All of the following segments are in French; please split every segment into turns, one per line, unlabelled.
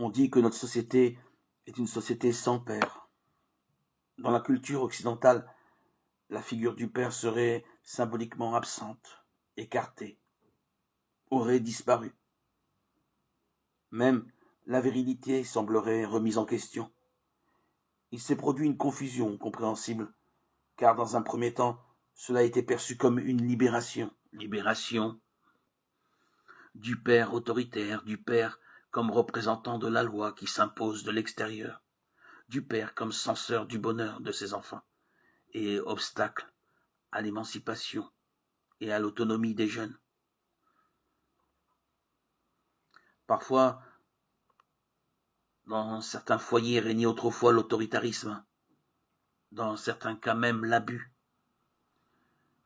On dit que notre société est une société sans père. Dans la culture occidentale, la figure du père serait symboliquement absente, écartée, aurait disparu. Même la virilité semblerait remise en question. Il s'est produit une confusion compréhensible, car dans un premier temps, cela a été perçu comme une libération. Libération du père autoritaire, du père comme représentant de la loi qui s'impose de l'extérieur, du père comme censeur du bonheur de ses enfants et obstacle à l'émancipation et à l'autonomie des jeunes. Parfois, dans certains foyers régnait autrefois l'autoritarisme, dans certains cas même l'abus.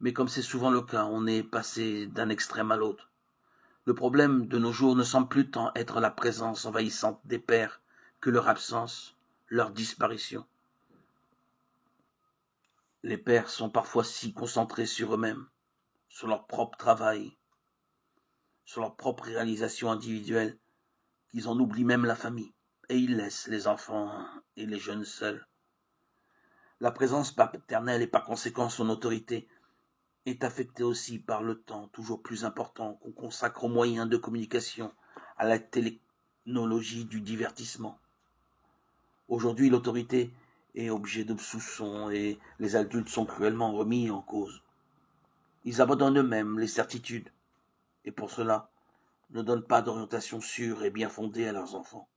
Mais comme c'est souvent le cas, on est passé d'un extrême à l'autre. Le problème de nos jours ne semble plus tant être la présence envahissante des pères que leur absence, leur disparition. Les pères sont parfois si concentrés sur eux-mêmes, sur leur propre travail, sur leur propre réalisation individuelle, qu'ils en oublient même la famille, et ils laissent les enfants et les jeunes seuls. La présence paternelle et par conséquent son autorité est affectée aussi par le temps toujours plus important qu'on consacre aux moyens de communication, à la technologie du divertissement. Aujourd'hui, l'autorité est objet de soupçons et les adultes sont cruellement remis en cause. Ils abandonnent eux-mêmes les certitudes et pour cela ne donnent pas d'orientation sûre et bien fondée à leurs enfants.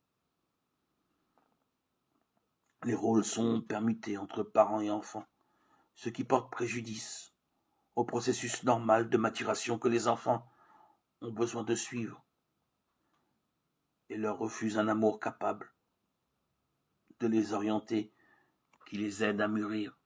Les rôles sont permutés entre parents et enfants, ce qui porte préjudice au processus normal de maturation que les enfants ont besoin de suivre et leur refuse un amour capable de les orienter, qui les aide à mûrir.